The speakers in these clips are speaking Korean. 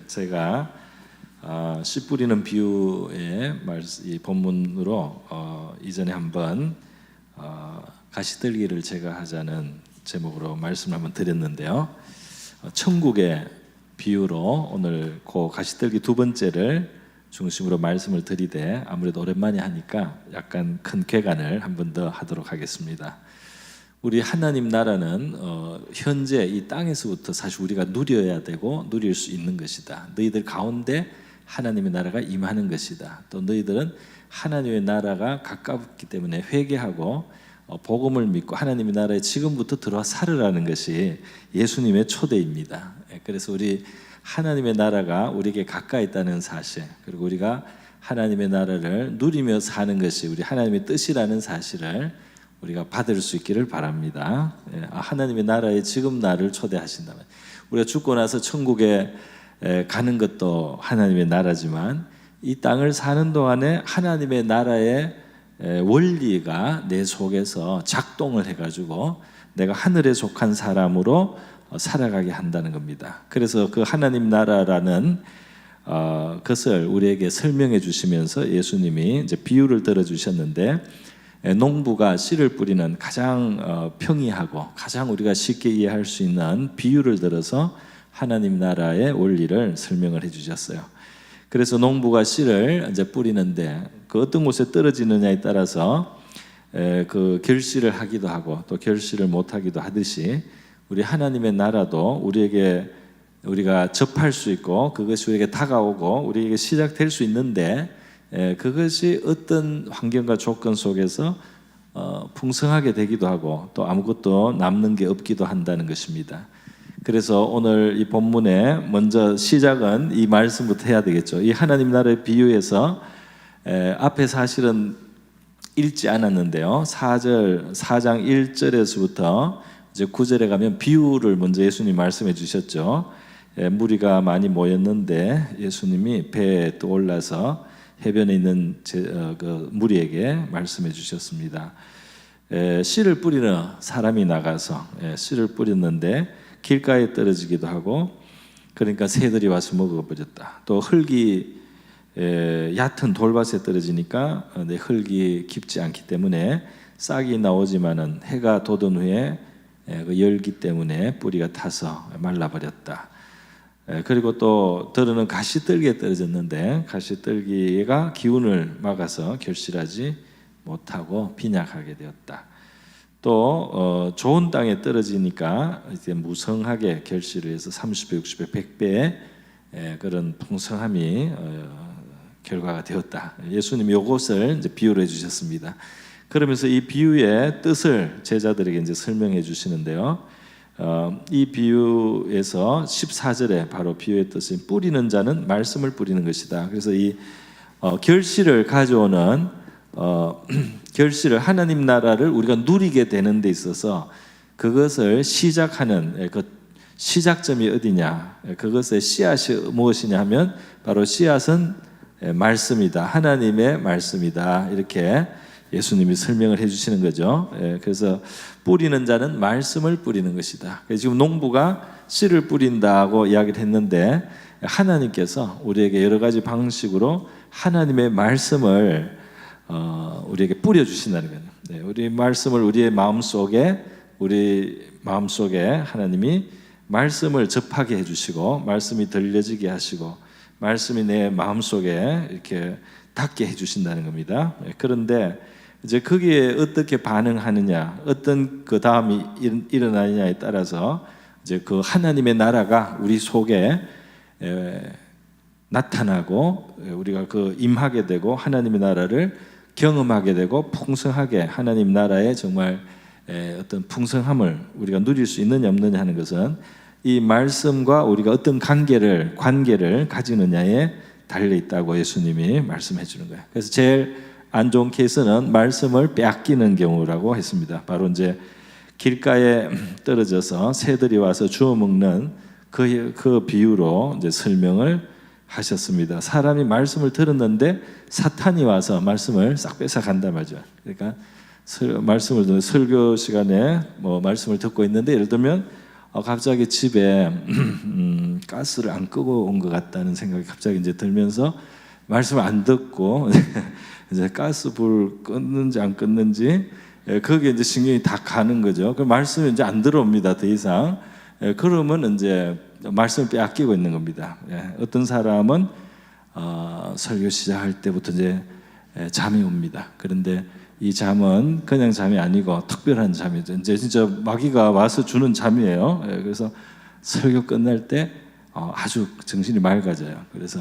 제가 씨 뿌리는 비유의 이 본문으로 이전에 한번 가시떨기를 제가 하자는 제목으로 말씀을 한번 드렸는데요. 천국의 비유로 오늘 그 가시떨기 두 번째를 중심으로 말씀을 드리되 아무래도 오랜만에 하니까 약간 큰 궤관을 한 번 더 하도록 하겠습니다. 우리 하나님 나라는 현재 이 땅에서부터 사실 우리가 누려야 되고 누릴 수 있는 것이다. 너희들 가운데 하나님의 나라가 임하는 것이다. 또 너희들은 하나님의 나라가 가깝기 때문에 회개하고 복음을 믿고 하나님의 나라에 지금부터 들어와 살으라는 것이 예수님의 초대입니다. 그래서 우리 하나님의 나라가 우리에게 가까이 있다는 사실, 그리고 우리가 하나님의 나라를 누리며 사는 것이 우리 하나님의 뜻이라는 사실을 우리가 받을 수 있기를 바랍니다. 하나님의 나라에 지금 나를 초대하신다면, 우리가 죽고 나서 천국에 가는 것도 하나님의 나라지만 이 땅을 사는 동안에 하나님의 나라의 원리가 내 속에서 작동을 해가지고 내가 하늘에 속한 사람으로 살아가게 한다는 겁니다. 그래서 그 하나님 나라라는 것을 우리에게 설명해 주시면서 예수님이 이제 비유를 들어 주셨는데, 농부가 씨를 뿌리는 가장 평이하고 가장 우리가 쉽게 이해할 수 있는 비유를 들어서 하나님 나라의 원리를 설명을 해주셨어요. 그래서 농부가 씨를 이제 뿌리는데 그 어떤 곳에 떨어지느냐에 따라서 그 결실을 하기도 하고 또 결실을 못하기도 하듯이 우리 하나님의 나라도 우리에게 우리가 접할 수 있고 그것이 우리에게 다가오고 우리에게 시작될 수 있는데 그것이 어떤 환경과 조건 속에서 풍성하게 되기도 하고 또 아무것도 남는 게 없기도 한다는 것입니다. 그래서 오늘 이 본문에 먼저 시작은 이 말씀부터 해야 되겠죠. 이 하나님 나라의 비유에서 앞에 사실은 읽지 않았는데요. 4장 1절에서부터 이제 9절에 가면 비유를 먼저 예수님이 말씀해 주셨죠. 무리가 많이 모였는데 예수님이 배에 또 올라서 해변에 있는 그 무리에게 말씀해 주셨습니다. 씨를 뿌리는 사람이 나가서 씨를 뿌렸는데 길가에 떨어지기도 하고, 그러니까 새들이 와서 먹어버렸다. 또 흙이 얕은 돌밭에 떨어지니까 흙이 깊지 않기 때문에 싹이 나오지만은 해가 돋은 후에 그 열기 때문에 뿌리가 타서 말라버렸다. 그리고 또 들으는 가시떨기에 떨어졌는데 가시떨기가 기운을 막아서 결실하지 못하고 빈약하게 되었다. 또 좋은 땅에 떨어지니까 이제 무성하게 결실을 해서 30배, 60배, 100배의 그런 풍성함이 결과가 되었다. 예수님이 이것을 이제 비유를 해주셨습니다. 그러면서 이 비유의 뜻을 제자들에게 이제 설명해 주시는데요. 이 비유에서 14절에 바로 비유의 뜻은 뿌리는 자는 말씀을 뿌리는 것이다. 그래서 이 결실을 가져오는 결실을 하나님 나라를 우리가 누리게 되는 데 있어서 그것을 시작하는 그 시작점이 어디냐, 그것의 씨앗이 무엇이냐 하면 바로 씨앗은 말씀이다. 하나님의 말씀이다. 이렇게 예수님이 설명을 해주시는 거죠. 그래서 뿌리는 자는 말씀을 뿌리는 것이다. 지금 농부가 씨를 뿌린다고 이야기를 했는데 하나님께서 우리에게 여러 가지 방식으로 하나님의 말씀을 우리에게 뿌려주신다는 거예요. 우리 말씀을 우리 마음속에 하나님이 말씀을 접하게 해주시고 말씀이 들려지게 하시고 말씀이 내 마음속에 이렇게 닿게 해주신다는 겁니다. 그런데 이제 거기에 어떻게 반응하느냐, 어떤 그 다음이 일어나느냐에 따라서 이제 그 하나님의 나라가 우리 속에 나타나고 우리가 그 임하게 되고 하나님의 나라를 경험하게 되고 풍성하게 하나님 나라의 정말 어떤 풍성함을 우리가 누릴 수 있느냐 없느냐 하는 것은 이 말씀과 우리가 어떤 관계를 가지느냐에 달려 있다고 예수님이 말씀해 주는 거예요. 그래서 제일 안 좋은 케이스는 말씀을 빼앗기는 경우라고 했습니다. 바로 이제 길가에 떨어져서 새들이 와서 주워 먹는 그 비유로 이제 설명을 하셨습니다. 사람이 말씀을 들었는데 사탄이 와서 말씀을 싹 뺏어간단 말이죠. 그러니까 말씀을 듣는 설교 시간에 뭐 말씀을 듣고 있는데 예를 들면 갑자기 집에 가스를 안 끄고 온 것 같다는 생각이 갑자기 이제 들면서 말씀을 안 듣고 이제 가스 불 껐는지 안 껐는지 거기에 이제 신경이 다 가는 거죠. 그 말씀이 이제 안 들어옵니다, 더 이상. 그러면 이제 말씀을 빼앗기고 있는 겁니다. 어떤 사람은 설교 시작할 때부터 이제 잠이 옵니다. 그런데 이 잠은 그냥 잠이 아니고 특별한 잠이죠. 이제 진짜 마귀가 와서 주는 잠이에요. 그래서 설교 끝날 때 아주 정신이 맑아져요. 그래서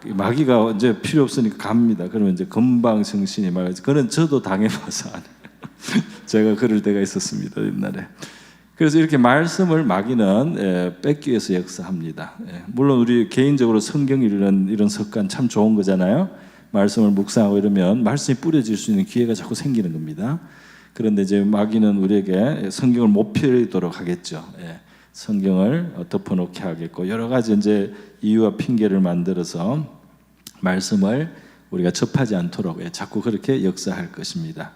마귀가 이제 필요 없으니까 갑니다. 그러면 이제 금방 정신이 맑아져. 그는 저도 당해봐서 안 해요. 제가 그럴 때가 있었습니다, 옛날에. 그래서 이렇게 말씀을 마귀는 뺏기 위해서 역사합니다. 물론 우리 개인적으로 성경 읽는 이런 습관 참 좋은 거잖아요. 말씀을 묵상하고 이러면 말씀이 뿌려질 수 있는 기회가 자꾸 생기는 겁니다. 그런데 이제 마귀는 우리에게 성경을 못 펴도록 하겠죠. 성경을 덮어놓게 하겠고 여러 가지 이제 이유와 핑계를 만들어서 말씀을 우리가 접하지 않도록 자꾸 그렇게 역사할 것입니다.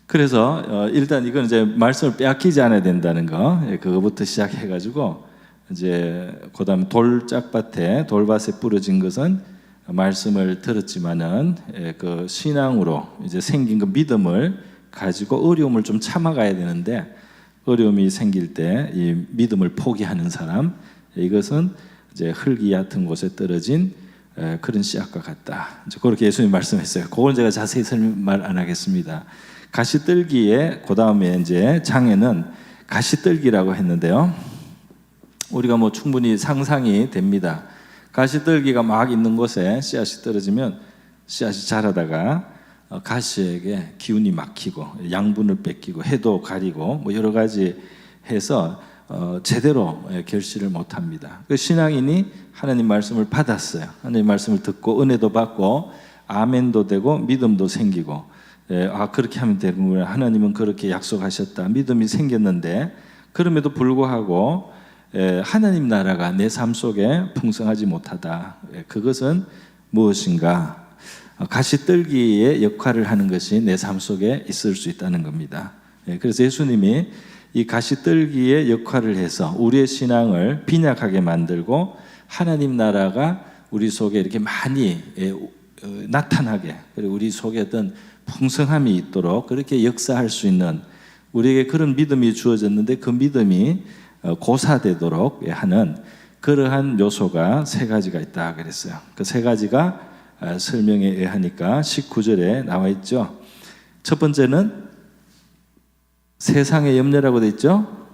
그래서 일단 이건 이제 말씀을 빼앗기지 않아야 된다는 거, 그거부터 시작해가지고 이제 그다음 돌밭에 부러진 것은 말씀을 들었지만은 그 신앙으로 이제 생긴 그 믿음을 가지고 어려움을 좀 참아가야 되는데 어려움이 생길 때 이 믿음을 포기하는 사람, 이것은 이제 흙이 얕은 곳에 떨어진 그런 씨앗과 같다. 이제 그렇게 예수님 말씀했어요. 그건 제가 자세히 설명 안 하겠습니다. 가시떨기에 그 다음에 이제 장에는 가시떨기라고 했는데요. 우리가 뭐 충분히 상상이 됩니다. 가시떨기가 막 있는 곳에 씨앗이 떨어지면 씨앗이 자라다가 가시에게 기운이 막히고 양분을 뺏기고 해도 가리고 뭐 여러 가지 해서 제대로 결실을 못합니다. 그 신앙인이 하나님 말씀을 받았어요. 하나님 말씀을 듣고 은혜도 받고 아멘도 되고 믿음도 생기고 그렇게 하면 되는구나. 하나님은 그렇게 약속하셨다. 믿음이 생겼는데 그럼에도 불구하고 하나님 나라가 내 삶 속에 풍성하지 못하다. 그것은 무엇인가? 가시떨기의 역할을 하는 것이 내 삶 속에 있을 수 있다는 겁니다. 그래서 예수님이 이 가시떨기의 역할을 해서 우리의 신앙을 빈약하게 만들고 하나님 나라가 우리 속에 이렇게 많이 나타나게, 그리고 우리 속에 어떤 풍성함이 있도록 그렇게 역사할 수 있는, 우리에게 그런 믿음이 주어졌는데 그 믿음이 고사되도록 하는 그러한 요소가 세 가지가 있다 그랬어요. 그 세 가지가 설명에 의하니까 19절에 나와 있죠. 첫 번째는 세상의 염려라고 돼 있죠.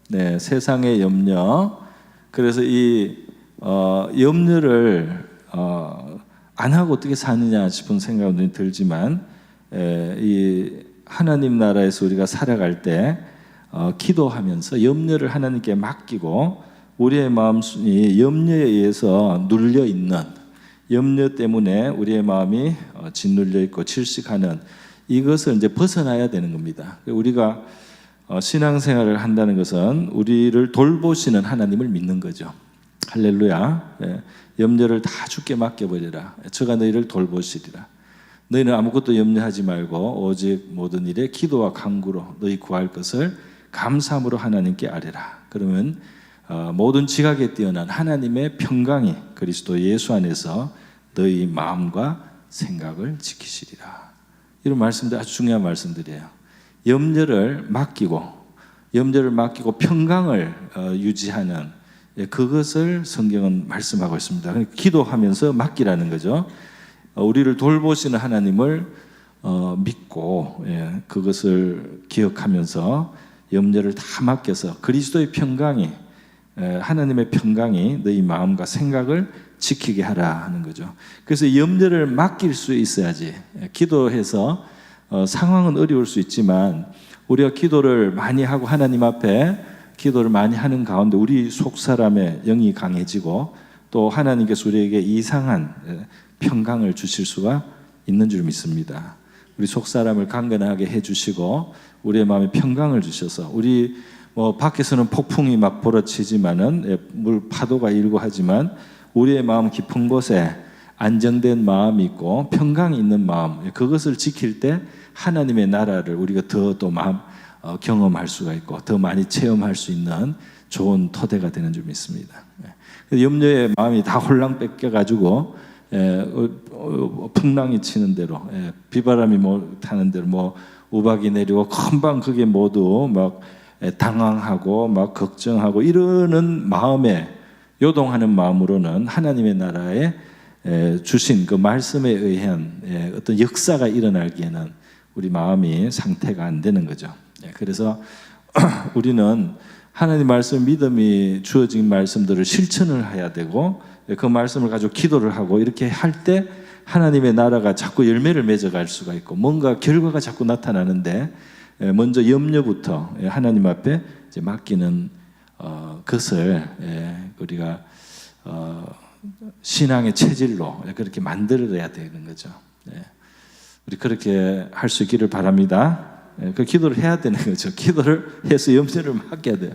네, 세상의 염려. 그래서 이 염려를 안 하고 어떻게 사느냐 싶은 생각이 들지만 이 하나님 나라에서 우리가 살아갈 때 기도하면서 염려를 하나님께 맡기고 우리의 마음이 염려에 의해서 눌려 있는, 염려 때문에 우리의 마음이 짓눌려 있고 질식하는 이것을 이제 벗어나야 되는 겁니다. 우리가 신앙생활을 한다는 것은 우리를 돌보시는 하나님을 믿는 거죠. 할렐루야. 염려를 다 주께 맡겨버리라. 저가 너희를 돌보시리라. 너희는 아무것도 염려하지 말고 오직 모든 일에 기도와 간구로 너희 구할 것을 감사함으로 하나님께 아뢰라. 그러면 모든 지각에 뛰어난 하나님의 평강이 그리스도 예수 안에서 너희 마음과 생각을 지키시리라. 이런 말씀들 아주 중요한 말씀들이에요. 염려를 맡기고 평강을 유지하는 그것을 성경은 말씀하고 있습니다. 기도하면서 맡기라는 거죠. 우리를 돌보시는 하나님을 믿고 그것을 기억하면서 염려를 다 맡겨서 그리스도의 평강이, 하나님의 평강이 너희 마음과 생각을 지키게 하라 하는 거죠. 그래서 염려를 맡길 수 있어야지. 기도해서 상황은 어려울 수 있지만 우리가 기도를 많이 하고 하나님 앞에 기도를 많이 하는 가운데 우리 속사람의 영이 강해지고 또 하나님께서 우리에게 이상한 평강을 주실 수가 있는 줄 믿습니다. 우리 속사람을 강건하게 해주시고 우리의 마음에 평강을 주셔서 우리 밖에서는 폭풍이 막 몰아치지만은 물 파도가 일고 하지만 우리의 마음 깊은 곳에 안정된 마음이 있고 평강이 있는 마음, 그것을 지킬 때 하나님의 나라를 우리가 더 경험할 수가 있고 더 많이 체험할 수 있는 좋은 토대가 되는 줄 믿습니다. 염려의 마음이 다 홀랑 뺏겨가지고 풍랑이 치는 대로, 비바람이 타는 대로 우박이 내리고 금방 그게 모두 막 당황하고 막 걱정하고 이러는 마음에 요동하는 마음으로는 하나님의 나라에 주신 그 말씀에 의한 어떤 역사가 일어나기에는 우리 마음이 상태가 안 되는 거죠. 그래서 우리는 하나님 말씀 믿음이 주어진 말씀들을 실천을 해야 되고 그 말씀을 가지고 기도를 하고 이렇게 할 때 하나님의 나라가 자꾸 열매를 맺어갈 수가 있고 뭔가 결과가 자꾸 나타나는데 먼저 염려부터 하나님 앞에 이제 맡기는 것을 우리가 신앙의 체질로 그렇게 만들어야 되는 거죠. 우리 그렇게 할 수 있기를 바랍니다. 그 기도를 해야 되는 거죠. 기도를 해서 염려를 맡겨야 돼요.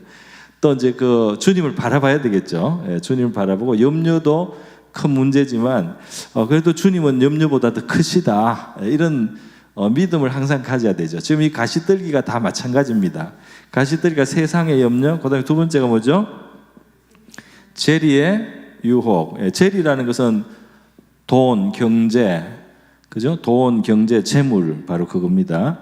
또 이제 그 주님을 바라봐야 되겠죠. 주님을 바라보고 염려도 큰 문제지만 그래도 주님은 염려보다 더 크시다. 이런 믿음을 항상 가져야 되죠. 지금 이 가시떨기가 다 마찬가지입니다. 가시떨기가 세상의 염려, 그다음에 두 번째가 뭐죠? 재리의 유혹. 재리라는 것은 돈, 경제, 그죠? 돈, 경제, 재물 바로 그겁니다.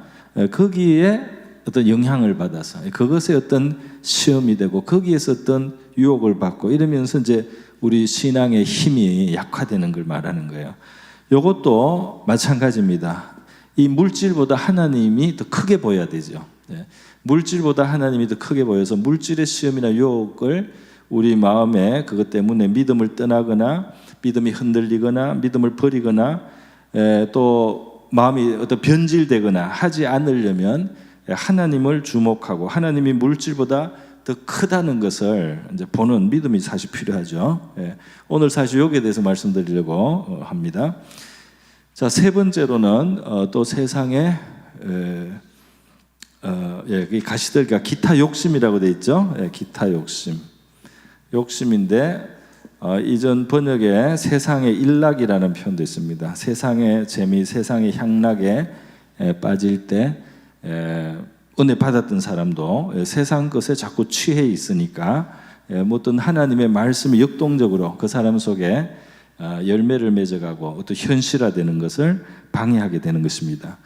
거기에 어떤 영향을 받아서 그것에 어떤 시험이 되고 거기에서 어떤 유혹을 받고 이러면서 이제 우리 신앙의 힘이 약화되는 걸 말하는 거예요. 이것도 마찬가지입니다. 이 물질보다 하나님이 더 크게 보여야 되죠. 물질보다 하나님이 더 크게 보여서 물질의 시험이나 유혹을 우리 마음에 그것 때문에 믿음을 떠나거나 믿음이 흔들리거나 믿음을 버리거나 또 마음이 어떤 변질되거나 하지 않으려면 하나님을 주목하고 하나님이 물질보다 더 크다는 것을 이제 보는 믿음이 사실 필요하죠. 오늘 사실 여기에 대해서 말씀드리려고 합니다. 자, 세 번째로는 또 세상에 가시들과 기타 욕심이라고 돼 있죠. 기타 욕심인데 이전 번역에 세상의 일락이라는 표현도 있습니다. 세상의 재미, 세상의 향락에 빠질 때 은혜 받았던 사람도 세상 것에 자꾸 취해 있으니까 어떤 하나님의 말씀이 역동적으로 그 사람 속에 열매를 맺어가고 어떤 현실화되는 것을 방해하게 되는 것입니다.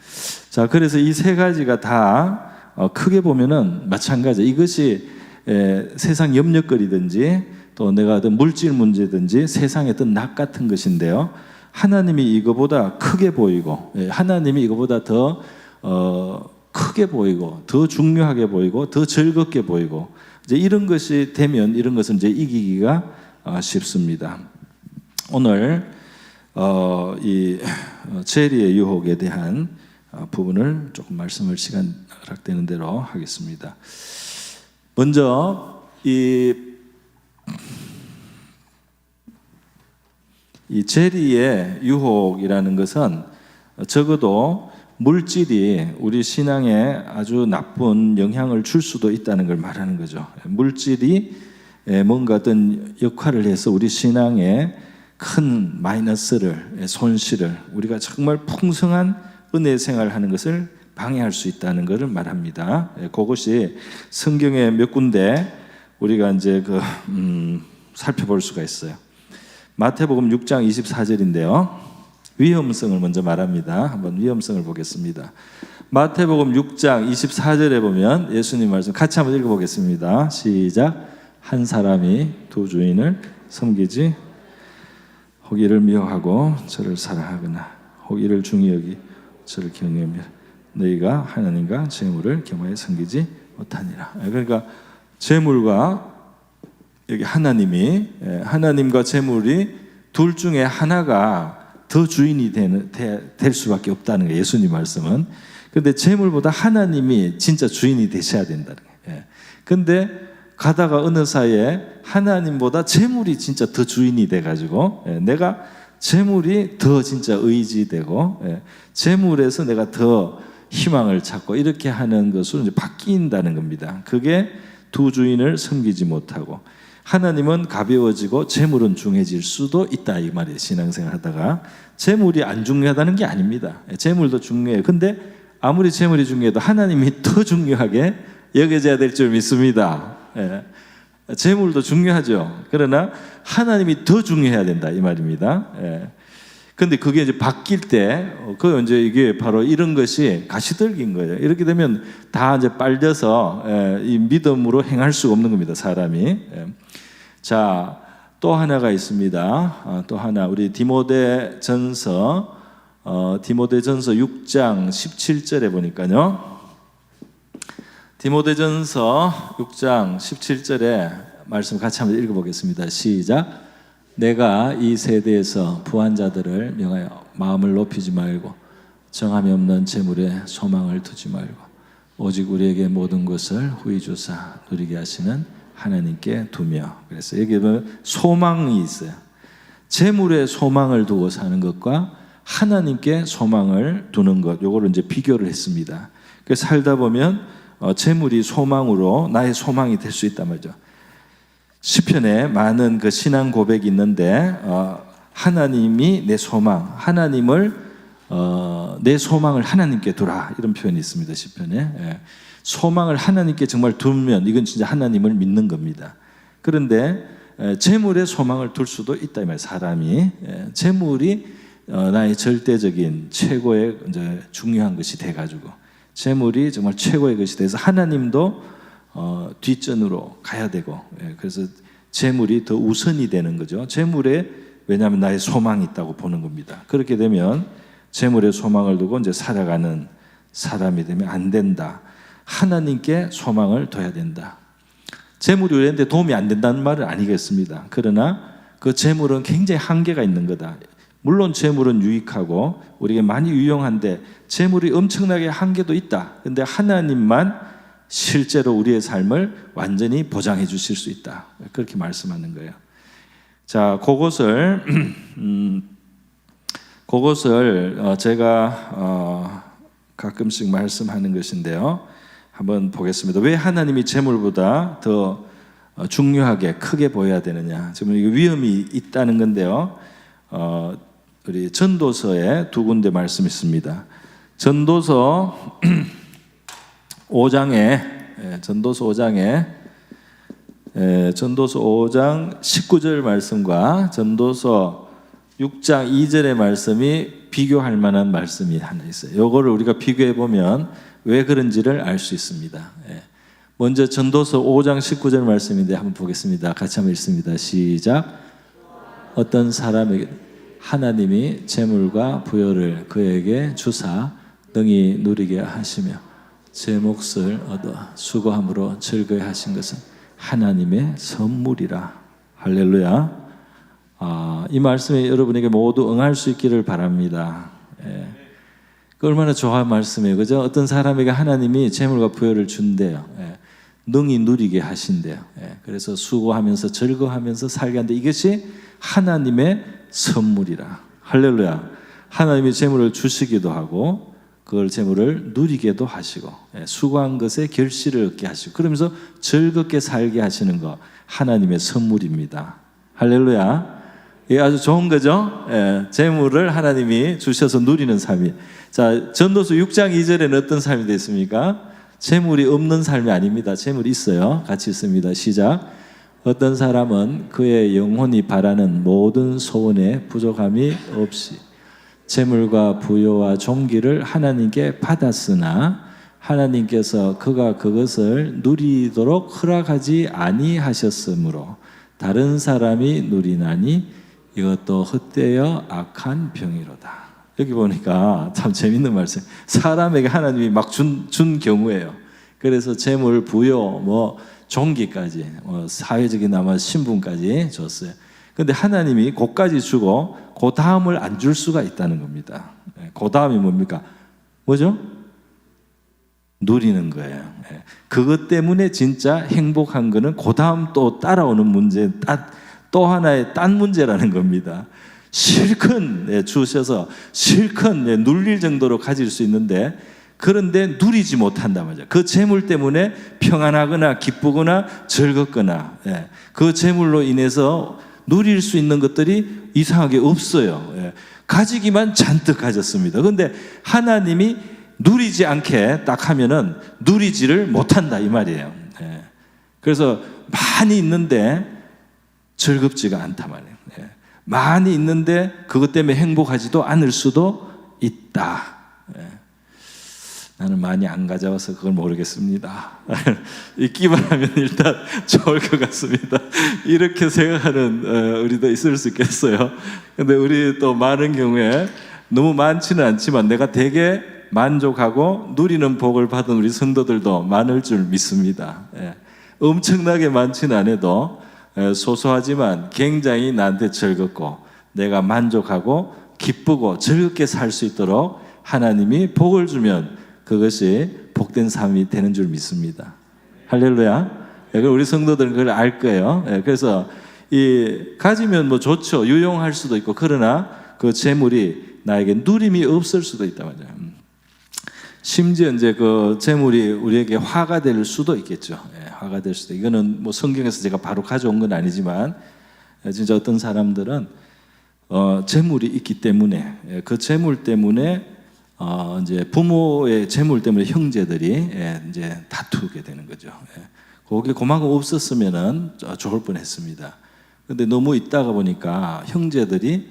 자, 그래서 이 세 가지가 다 크게 보면은 마찬가지. 이것이 세상 염려거리든지 또 내가 어떤 물질 문제든지 세상의 어떤 낙 같은 것인데요. 하나님이 이거보다 크게 보이고 하나님이 이거보다 더 크게 보이고 더 중요하게 보이고 더 즐겁게 보이고 이제 이런 것이 되면 이런 것은 이제 이기기가 쉽습니다. 오늘 이 재리의 유혹에 대한 부분을 조금 말씀을 시간 허락되는 대로 하겠습니다. 먼저 이 재리의 유혹이라는 것은 적어도 물질이 우리 신앙에 아주 나쁜 영향을 줄 수도 있다는 걸 말하는 거죠. 물질이 뭔가 어떤 역할을 해서 우리 신앙에 큰 마이너스를, 손실을, 우리가 정말 풍성한 은혜 생활을 하는 것을 방해할 수 있다는 것을 말합니다. 그것이 성경에 몇 군데 우리가 이제 살펴볼 수가 있어요. 마태복음 6장 24절인데요. 위험성을 먼저 말합니다. 한번 위험성을 보겠습니다. 마태복음 6장 24절에 보면 예수님 말씀 같이 한번 읽어보겠습니다. 시작. 한 사람이 두 주인을 섬기지 호기를 미워하고 저를 사랑하거나 호기를 중히 여기 저를 경외하며 너희가 하나님과 재물을 겸하여 섬기지 못하니라. 그러니까 재물과 여기 하나님과 재물이 둘 중에 하나가 더 주인이 될 수밖에 없다는 거예요. 예수님 말씀은. 그런데 재물보다 하나님이 진짜 주인이 되셔야 된다는 거예요. 그런데 가다가 어느 사이에 하나님보다 재물이 진짜 더 주인이 돼가지고 내가 재물이 더 진짜 의지되고 재물에서 내가 더 희망을 찾고 이렇게 하는 것으로 이제 바뀐다는 겁니다. 그게 두 주인을 섬기지 못하고 하나님은 가벼워지고 재물은 중해질 수도 있다 이 말이에요. 신앙생활 하다가 재물이 안 중요하다는 게 아닙니다. 재물도 중요해요. 근데 아무리 재물이 중요해도 하나님이 더 중요하게 여겨져야 될 줄 믿습니다. 재물도 중요하죠. 그러나 하나님이 더 중요해야 된다 이 말입니다. 근데 그게 이제 바뀔 때, 그 이제 이게 바로 이런 것이 가시떨기인 거예요. 이렇게 되면 다 이제 빨려서 이 믿음으로 행할 수가 없는 겁니다, 사람이. 자, 또 하나가 있습니다. 또 하나, 우리 디모데전서 6장 17절에 보니까요. 디모데전서 6장 17절에 말씀 같이 한번 읽어보겠습니다. 시작. 내가 이 세대에서 부한 자들을 명하여 마음을 높이지 말고 정함이 없는 재물에 소망을 두지 말고 오직 우리에게 모든 것을 후히 주사 누리게 하시는 하나님께 두며. 그래서 여기 보면 소망이 있어요. 재물에 소망을 두고 사는 것과 하나님께 소망을 두는 것, 요거를 이제 비교를 했습니다. 그래서 살다 보면 재물이 소망으로 나의 소망이 될 수 있단 말이죠. 시편에 많은 그 신앙 고백이 있는데 하나님이 내 소망, 내 소망을 하나님께 두라 이런 표현이 있습니다. 시편에. 소망을 하나님께 정말 두면 이건 진짜 하나님을 믿는 겁니다. 그런데 재물에 소망을 둘 수도 있다 이 말이에요. 사람이 재물이 나의 절대적인 최고의 이제 중요한 것이 돼가지고 재물이 정말 최고의 것이 돼서 하나님도 뒷전으로 가야 되고, 그래서 재물이 더 우선이 되는 거죠. 재물에 왜냐하면 나의 소망이 있다고 보는 겁니다. 그렇게 되면 재물에 소망을 두고 이제 살아가는 사람이 되면 안 된다. 하나님께 소망을 둬야 된다. 재물이 우리한테 도움이 안 된다는 말은 아니겠습니다. 그러나 그 재물은 굉장히 한계가 있는 거다. 물론 재물은 유익하고 우리에게 많이 유용한데 재물이 엄청나게 한계도 있다. 그런데 하나님만 실제로 우리의 삶을 완전히 보장해 주실 수 있다. 그렇게 말씀하는 거예요. 자, 그것을 제가 가끔씩 말씀하는 것인데요. 한번 보겠습니다. 왜 하나님이 재물보다 더 중요하게 크게 보여야 되느냐? 지금 이게 위험이 있다는 건데요. 우리 전도서에 두 군데 말씀이 있습니다. 전도서 5장 19절 말씀과 전도서 6장 2절의 말씀이 비교할 만한 말씀이 하나 있어요. 이거를 우리가 비교해 보면 왜 그런지를 알 수 있습니다. 먼저 전도서 5장 19절 말씀인데 한번 보겠습니다. 같이 한번 읽습니다. 시작. 어떤 사람에게 하나님이 재물과 부여를 그에게 주사 능히 누리게 하시며 제 몫을 얻어 수고함으로 즐거워하신 것은 하나님의 선물이라. 할렐루야. 이 말씀에 여러분에게 모두 응할 수 있기를 바랍니다. 그 얼마나 좋은 말씀이에요, 그죠? 어떤 사람에게 하나님이 재물과 부여를 준대요. 능히 누리게 하신대요. 그래서 수고하면서 즐거워하면서 살게 한데 이것이 하나님의 선물이라. 할렐루야. 하나님이 재물을 주시기도 하고 그걸 재물을 누리게도 하시고 수고한 것에 결실을 얻게 하시고 그러면서 즐겁게 살게 하시는 거 하나님의 선물입니다. 할렐루야. 이게 아주 좋은 거죠. 재물을 하나님이 주셔서 누리는 삶이. 자, 전도서 6장 2절에는 어떤 삶이 됐습니까? 재물이 없는 삶이 아닙니다. 재물이 있어요. 같이 있습니다. 시작. 어떤 사람은 그의 영혼이 바라는 모든 소원에 부족함이 없이 재물과 부여와 존귀를 하나님께 받았으나 하나님께서 그가 그것을 누리도록 허락하지 아니하셨으므로 다른 사람이 누리나니 이것도 헛되어 악한 병이로다. 여기 보니까 참 재밌는 말씀. 사람에게 하나님이 막 준 경우예요. 그래서 재물, 부여, 존귀까지, 사회적인 아마 신분까지 줬어요. 근데 하나님이 그까지 주고 그 다음을 안 줄 수가 있다는 겁니다. 그 다음이 뭡니까? 뭐죠? 누리는 거예요. 그것 때문에 진짜 행복한 거는 그 다음 또 따라오는 문제, 또 하나의 딴 문제라는 겁니다. 실컷 주셔서 실컷 눌릴 정도로 가질 수 있는데 그런데 누리지 못한단 말이죠. 그 재물 때문에 평안하거나 기쁘거나 즐겁거나 그 재물로 인해서 누릴 수 있는 것들이 이상하게 없어요. 가지기만 잔뜩 가졌습니다. 그런데 하나님이 누리지 않게 딱 하면은 누리지를 못한다 이 말이에요. 그래서 많이 있는데 즐겁지가 않다 말이에요. 예. 많이 있는데 그것 때문에 행복하지도 않을 수도 있다. 예. 나는 많이 안 가져와서 그걸 모르겠습니다. 있기만 하면 일단 좋을 것 같습니다. 이렇게 생각하는 우리도 있을 수 있겠어요. 근데 우리 또 많은 경우에 너무 많지는 않지만 내가 되게 만족하고 누리는 복을 받은 우리 성도들도 많을 줄 믿습니다. 예. 엄청나게 많지는 않아도 소소하지만 굉장히 나한테 즐겁고 내가 만족하고 기쁘고 즐겁게 살 수 있도록 하나님이 복을 주면 그것이 복된 삶이 되는 줄 믿습니다. 할렐루야. 우리 성도들은 그걸 알 거예요. 그래서 이 가지면 뭐 좋죠. 유용할 수도 있고 그러나 그 재물이 나에게 누림이 없을 수도 있단 말이에요. 심지어 이제 그 재물이 우리에게 화가 될 수도 있겠죠. 화가 될 수도. 이거는 뭐 성경에서 제가 바로 가져온 건 아니지만 진짜 어떤 사람들은 재물이 있기 때문에 그 재물 때문에 이제 부모의 재물 때문에 형제들이 이제 다투게 되는 거죠. 그게 그만큼 없었으면은 좋을 뻔했습니다. 근데 너무 있다가 보니까 형제들이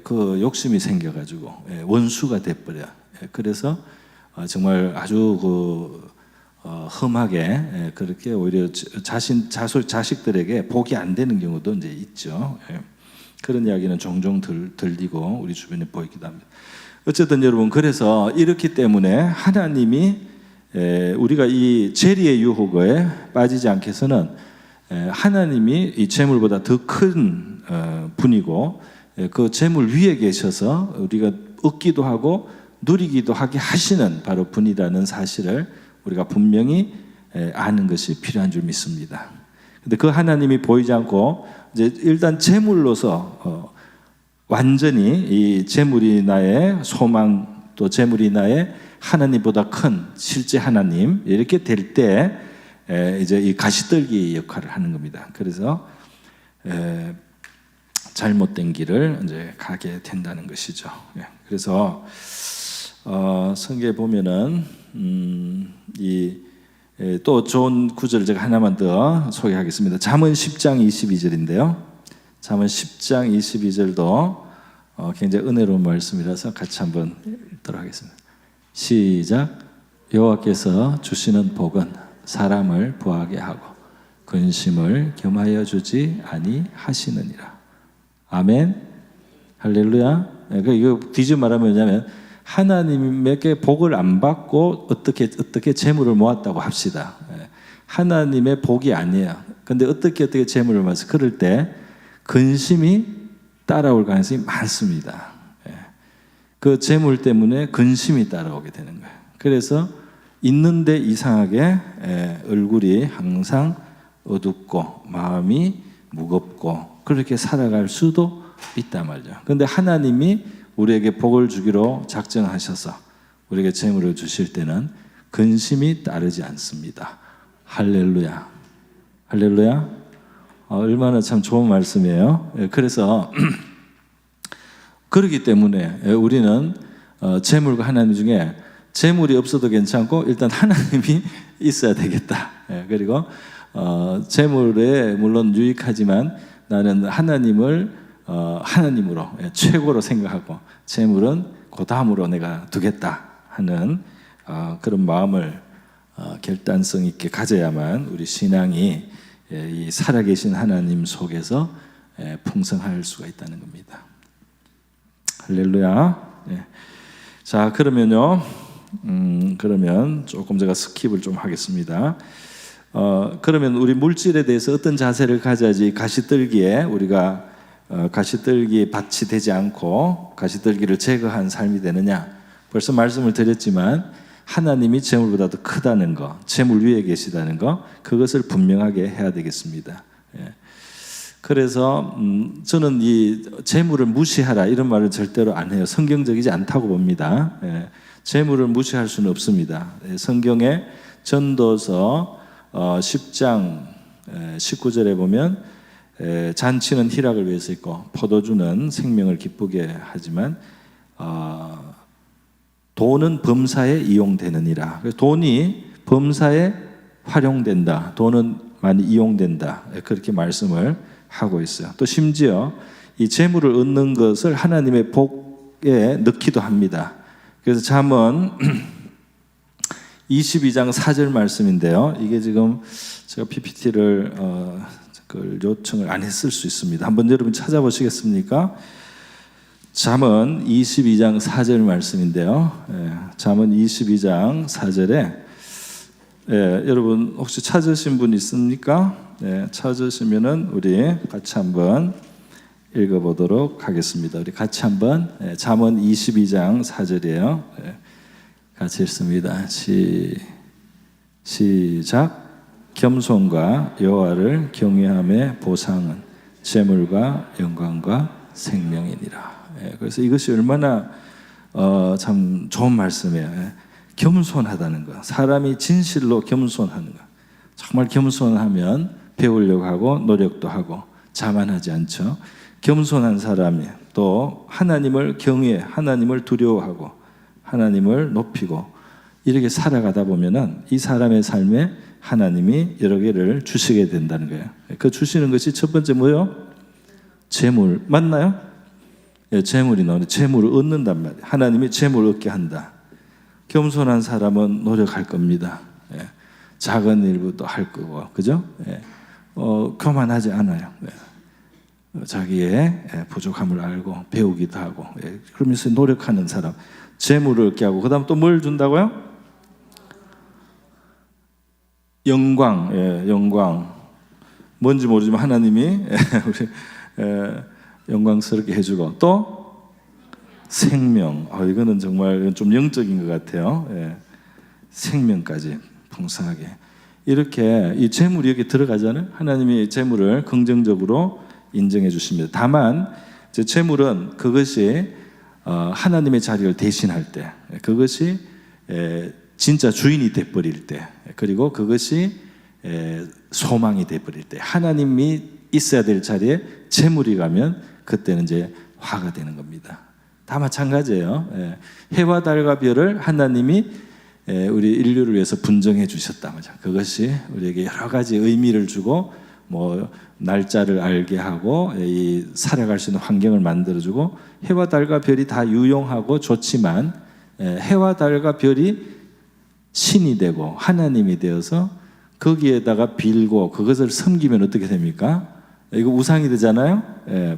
그 욕심이 생겨가지고 원수가 돼버려. 그래서 정말 아주 그 험하게 그렇게 오히려 자식들에게 복이 안 되는 경우도 이제 있죠. 그런 이야기는 종종 들리고 우리 주변에 보이기도 합니다. 어쨌든 여러분, 그래서 이렇기 때문에 하나님이 우리가 이 재리의 유혹에 빠지지 않게 해서는 하나님이 이 재물보다 더 큰 분이고 그 재물 위에 계셔서 우리가 얻기도 하고 누리기도 하게 하시는 바로 분이라는 사실을 우리가 분명히 아는 것이 필요한 줄 믿습니다. 근데 그 하나님이 보이지 않고 이제 일단 재물로서 완전히 이 재물이 나의 소망 또 재물이 나의 하나님보다 큰 실제 하나님 이렇게 될 때 이제 이 가시떨기 역할을 하는 겁니다. 그래서 잘못된 길을 이제 가게 된다는 것이죠. 그래서 성경에 보면은 또 좋은 구절 제가 하나만 더 소개하겠습니다. 잠언 10장 22절인데요. 잠언 10장 22절도 굉장히 은혜로운 말씀이라서 같이 한번 읽도록 하겠습니다. 시작. 여호와께서 주시는 복은 사람을 부하게 하고 근심을 겸하여 주지 아니하시느니라. 아멘. 할렐루야. 이거 뒤집어 말하면 뭐냐면 하나님에게 복을 안 받고 어떻게 재물을 모았다고 합시다. 하나님의 복이 아니에요. 근데 어떻게 재물을 모아서 그럴 때 근심이 따라올 가능성이 많습니다. 그 재물 때문에 근심이 따라오게 되는 거예요. 그래서 있는데 이상하게 얼굴이 항상 어둡고 마음이 무겁고 그렇게 살아갈 수도 있단 말이죠. 그런데 하나님이 우리에게 복을 주기로 작정하셔서 우리에게 재물을 주실 때는 근심이 따르지 않습니다. 할렐루야. 할렐루야. 얼마나 참 좋은 말씀이에요. 그래서 그렇기 때문에 우리는 재물과 하나님 중에 재물이 없어도 괜찮고 일단 하나님이 있어야 되겠다. 그리고 재물에 물론 유익하지만 나는 하나님을 하나님으로 최고로 생각하고 재물은 그 다음으로 내가 두겠다 하는 그런 마음을 결단성 있게 가져야만 우리 신앙이 이 살아계신 하나님 속에서 풍성할 수가 있다는 겁니다. 할렐루야. 자, 그러면요. 그러면 조금 제가 스킵을 좀 하겠습니다. 그러면 우리 물질에 대해서 어떤 자세를 가져야지 가시떨기에 우리가 가시떨기에 밭이 되지 않고 가시떨기를 제거한 삶이 되느냐? 벌써 말씀을 드렸지만 하나님이 재물보다 더 크다는 거, 재물 위에 계시다는 거, 그것을 분명하게 해야 되겠습니다. 그래서 저는 이 재물을 무시하라 이런 말을 절대로 안 해요. 성경적이지 않다고 봅니다. 재물을 무시할 수는 없습니다. 성경의 전도서 10장 19절에 보면 잔치는 희락을 위해서 있고 포도주는 생명을 기쁘게 하지만 돈은 범사에 이용되느니라. 돈이 범사에 활용된다. 돈은 많이 이용된다. 그렇게 말씀을 하고 있어요. 또 심지어 이 재물을 얻는 것을 하나님의 복에 넣기도 합니다. 그래서 잠언 22장 4절 말씀인데요. 이게 지금 제가 PPT를 그걸 요청을 안 했을 수 있습니다. 한번 여러분 찾아보시겠습니까? 잠언 22장 4절 말씀인데요. 잠언 22장 4절에 여러분 혹시 찾으신 분 있습니까? 찾으시면은 우리 같이 한번 읽어보도록 하겠습니다. 우리 같이 한번 잠언 22장 4절이에요. 같이 읽습니다. 시작. 겸손과 여호와를 경외함의 보상은 재물과 영광과 생명이니라. 그래서 이것이 얼마나 참 좋은 말씀이에요. 겸손하다는 것, 사람이 진실로 겸손하는 것. 정말 겸손하면 배우려고 하고 노력도 하고 자만하지 않죠. 겸손한 사람이 또 하나님을 경외, 하나님을 두려워하고 하나님을 높이고 이렇게 살아가다 보면은 이 사람의 삶에 하나님이 여러 개를 주시게 된다는 거예요. 그 주시는 것이 첫 번째 뭐요? 재물. 맞나요? 재물이 나오는데 재물을 얻는단 말이에요. 하나님이 재물을 얻게 한다. 겸손한 사람은 노력할 겁니다. 작은 일부터 할 거고, 그죠? 교만하지 않아요. 자기의 부족함을 알고 배우기도 하고, 그러면서 노력하는 사람, 재물을 얻게 하고, 그다음 또 뭘 준다고요? 영광, 영광. 뭔지 모르지만 하나님이 우리 영광스럽게 해주고 또 생명. 이거는 정말 좀 영적인 것 같아요. 생명까지 풍성하게 이렇게 이 재물이 여기 들어가잖아요. 하나님이 재물을 긍정적으로 인정해 주십니다. 다만 이제 재물은 그것이 하나님의 자리를 대신할 때, 그것이 진짜 주인이 돼버릴 때, 그리고 그것이 소망이 돼버릴 때, 하나님이 있어야 될 자리에 재물이 가면 그때는 이제 화가 되는 겁니다. 다 마찬가지예요. 해와 달과 별을 하나님이 우리 인류를 위해서 분정해 주셨다. 그것이 우리에게 여러 가지 의미를 주고 뭐 날짜를 알게 하고 이 살아갈 수 있는 환경을 만들어주고, 해와 달과 별이 다 유용하고 좋지만 해와 달과 별이 신이 되고 하나님이 되어서 거기에다가 빌고 그것을 섬기면 어떻게 됩니까? 이거 우상이 되잖아요.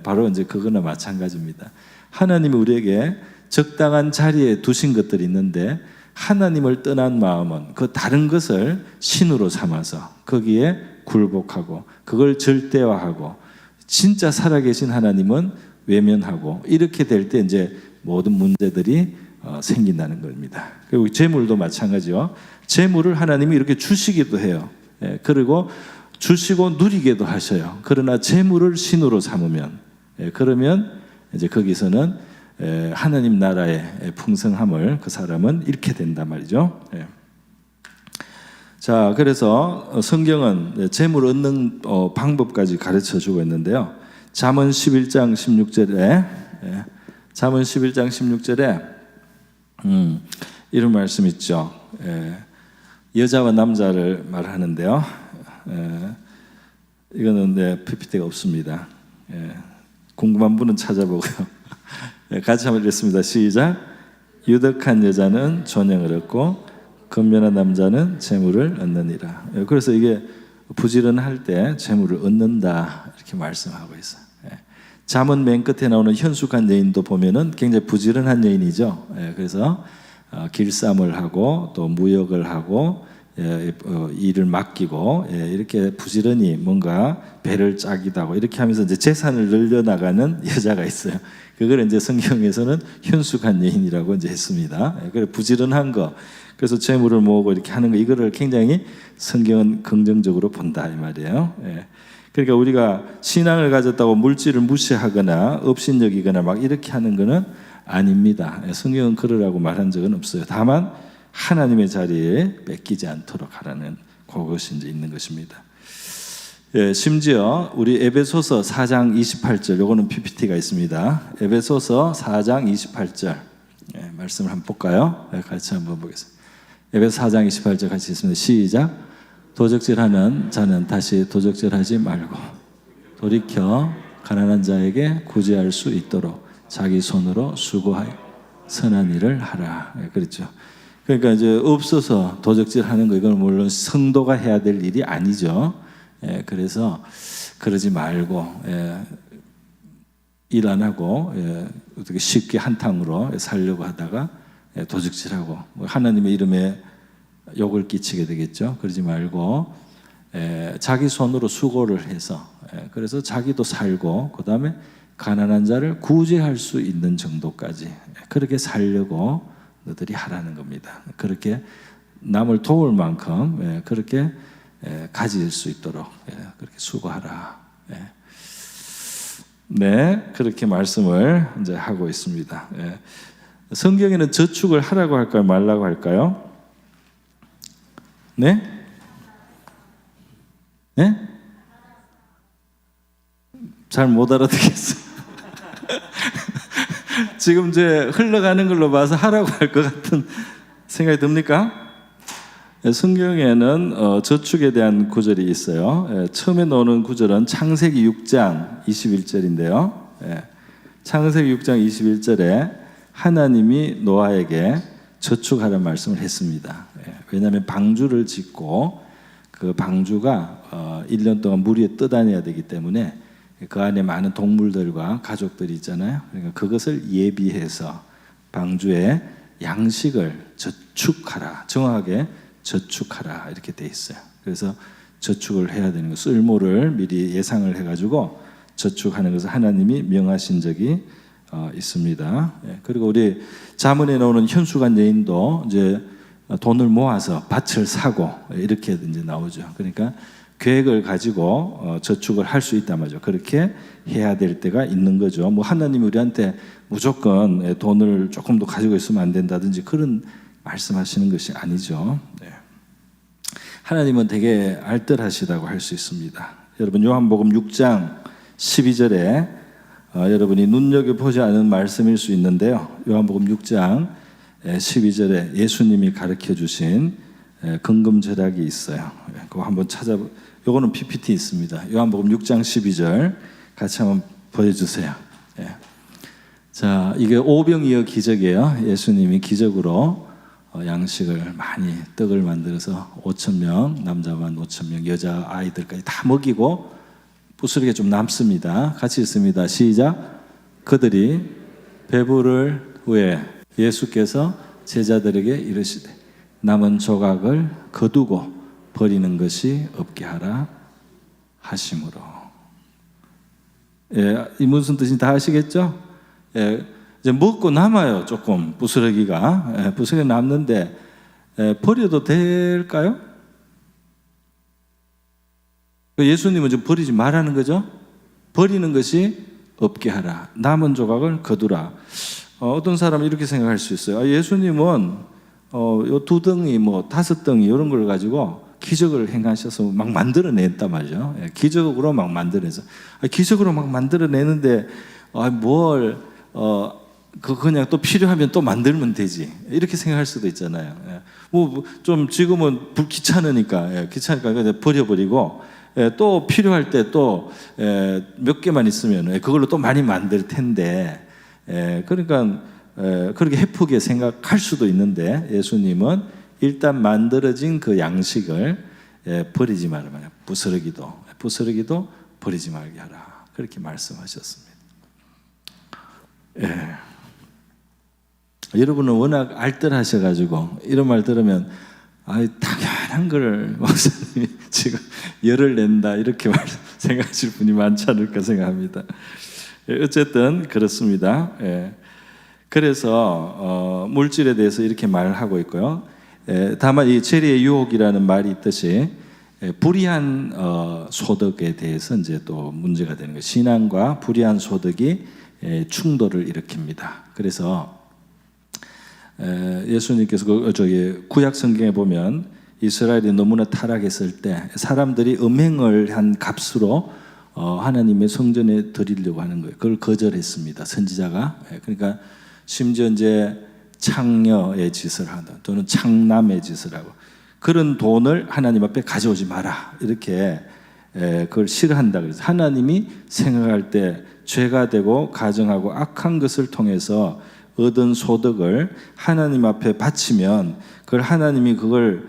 바로 이제 그거나 마찬가지입니다. 하나님이 우리에게 적당한 자리에 두신 것들이 있는데 하나님을 떠난 마음은 그 다른 것을 신으로 삼아서 거기에 굴복하고 그걸 절대화하고 진짜 살아계신 하나님은 외면하고, 이렇게 될 때 이제 모든 문제들이 생긴다는 겁니다. 그리고 재물도 마찬가지요. 재물을 하나님이 이렇게 주시기도 해요. 그리고 주시고 누리게도 하셔요. 그러나 재물을 신으로 삼으면 그러면 이제 거기서는 하나님 나라의 풍성함을 그 사람은 잃게 된단 말이죠. 자, 그래서 성경은 재물 얻는 방법까지 가르쳐 주고 있는데요. 잠언 11장 16절에 잠언 11장 16절에 이런 말씀 있죠. 여자와 남자를 말하는데요. 이거는 PPT가 없습니다. 궁금한 분은 찾아보고요. 같이 한번 읽겠습니다. 시작. 유덕한 여자는 존영을 얻고 근면한 남자는 재물을 얻느니라. 그래서 이게 부지런할 때 재물을 얻는다 이렇게 말씀하고 있어요. 잠언 맨 끝에 나오는 현숙한 여인도 보면은 굉장히 부지런한 여인이죠. 그래서 길쌈을 하고 또 무역을 하고 일을 맡기고 이렇게 부지런히 뭔가 배를 짜기도 하고 이렇게 하면서 이제 재산을 늘려나가는 여자가 있어요. 그걸 이제 성경에서는 현숙한 여인이라고 이제 했습니다. 그래 부지런한 거, 그래서 재물을 모으고 이렇게 하는 거, 이거를 굉장히 성경은 긍정적으로 본다 이 말이에요. 그러니까 우리가 신앙을 가졌다고 물질을 무시하거나 업신여기거나 막 이렇게 하는 거는 아닙니다. 성경은 그러라고 말한 적은 없어요. 다만 하나님의 자리에 뺏기지 않도록 하라는 그것이 이제 있는 것입니다. 심지어 우리 에베소서 4장 28절, 요거는 PPT가 있습니다. 에베소서 4장 28절 말씀을 한번 볼까요? 같이 한번 보겠습니다. 에베소 4장 28절 같이 있습니다. 시작. 도적질하는 자는 다시 도적질하지 말고 돌이켜 가난한 자에게 구제할 수 있도록 자기 손으로 수고하여 선한 일을 하라. 그렇죠. 그러니까 이제 없어서 도적질하는 거 이건 물론 성도가 해야 될 일이 아니죠. 그래서 그러지 말고 일 안 하고 어떻게 쉽게 한탕으로 살려고 하다가 도적질하고 하나님의 이름에 욕을 끼치게 되겠죠. 그러지 말고 자기 손으로 수고를 해서 그래서 자기도 살고 그 다음에 가난한 자를 구제할 수 있는 정도까지 그렇게 살려고 너들이 하라는 겁니다. 그렇게 남을 도울 만큼 그렇게 가질 수 있도록 그렇게 수고하라. 네, 그렇게 말씀을 이제 하고 있습니다. 성경에는 저축을 하라고 할까요, 말라고 할까요? 네? 네? 잘 못 알아듣겠어요. 지금 이제 흘러가는 걸로 봐서 하라고 할 것 같은 생각이 듭니까? 성경에는 저축에 대한 구절이 있어요. 처음에 나오는 구절은 창세기 6장 21절인데요. 창세기 6장 21절에 하나님이 노아에게 저축하라는 말씀을 했습니다. 왜냐하면 방주를 짓고 그 방주가 1년 동안 물 위에 떠다녀야 되기 때문에 그 안에 많은 동물들과 가족들이 있잖아요. 그러니까 그것을 예비해서 방주에 양식을 저축하라, 정확하게 저축하라 이렇게 돼 있어요. 그래서 저축을 해야 되는 거, 쓸모를 미리 예상을 해가지고 저축하는 것을 하나님이 명하신 적이 있습니다. 그리고 우리 잠언에 나오는 현수간 여인도 이제 돈을 모아서 밭을 사고 이렇게 이제 나오죠. 그러니까 계획을 가지고 저축을 할 수 있단 말이죠. 그렇게 해야 될 때가 있는 거죠. 뭐 하나님이 우리한테 무조건 돈을 조금 더 가지고 있으면 안 된다든지 그런 말씀하시는 것이 아니죠. 하나님은 되게 알뜰하시다고 할 수 있습니다. 여러분 요한복음 6장 12절에 여러분이 눈여겨보지 않은 말씀일 수 있는데요. 요한복음 6장 12절에 예수님이 가르쳐 주신 금금절약이 있어요. 그거 한번 요거는 PPT 있습니다. 요한복음 6장 12절 같이 한번 보여주세요. 자, 이게 오병이어 기적이에요. 예수님이 기적으로 양식을 많이 떡을 만들어서 5,000명, 남자만 5,000명, 여자 아이들까지 다 먹이고 부스러기가 좀 남습니다. 같이 있습니다. 시작. 그들이 배부를 후에 예수께서 제자들에게 이르시되 남은 조각을 거두고 버리는 것이 없게 하라 하심으로. 이 무슨 뜻인지 다 아시겠죠? 이제 먹고 남아요. 조금 부스러기가 부스러기 남는데 버려도 될까요? 예수님은 좀 버리지 말라는 거죠. 버리는 것이 없게 하라. 남은 조각을 거두라. 어떤 사람은 이렇게 생각할 수 있어요. 예수님은 요 2덩이, 뭐 5덩이 이런 걸 가지고 기적을 행하셔서 막 만들어냈단 말이죠. 기적으로 막 만들어내서 기적으로 막 만들어내는데 그냥 또 필요하면 또 만들면 되지 이렇게 생각할 수도 있잖아요. 뭐 좀 지금은 귀찮으니까 그냥 버려버리고 또 필요할 때 또 몇 개만 있으면 그걸로 또 많이 만들 텐데 그러니까 그렇게 헤프게 생각할 수도 있는데 예수님은 일단 만들어진 그 양식을 버리지 말아요. 부스러기도 버리지 말게 하라. 그렇게 말씀하셨습니다. 여러분은 워낙 알뜰하셔가지고 이런 말 들으면 당연한 걸 목사님이 지금 열을 낸다 이렇게 생각하실 분이 많지 않을까 생각합니다. 어쨌든 그렇습니다. 그래서 물질에 대해서 이렇게 말하고 있고요. 다만 이 재리의 유혹이라는 말이 있듯이 불이한 소득에 대해서 이제 또 문제가 되는 거예요. 신앙과 불이한 소득이 충돌을 일으킵니다. 그래서 예수님께서 구약 성경에 보면 이스라엘이 너무나 타락했을 때 사람들이 음행을 한 값으로 하나님의 성전에 드리려고 하는 거예요. 그걸 거절했습니다. 선지자가. 그러니까 심지어 이제 창녀의 짓을 한다 또는 창남의 짓을 하고 그런 돈을 하나님 앞에 가져오지 마라. 이렇게 그걸 싫어한다 그래서 하나님이 생각할 때 죄가 되고 가정하고 악한 것을 통해서 얻은 소득을 하나님 앞에 바치면 그걸 하나님이 그걸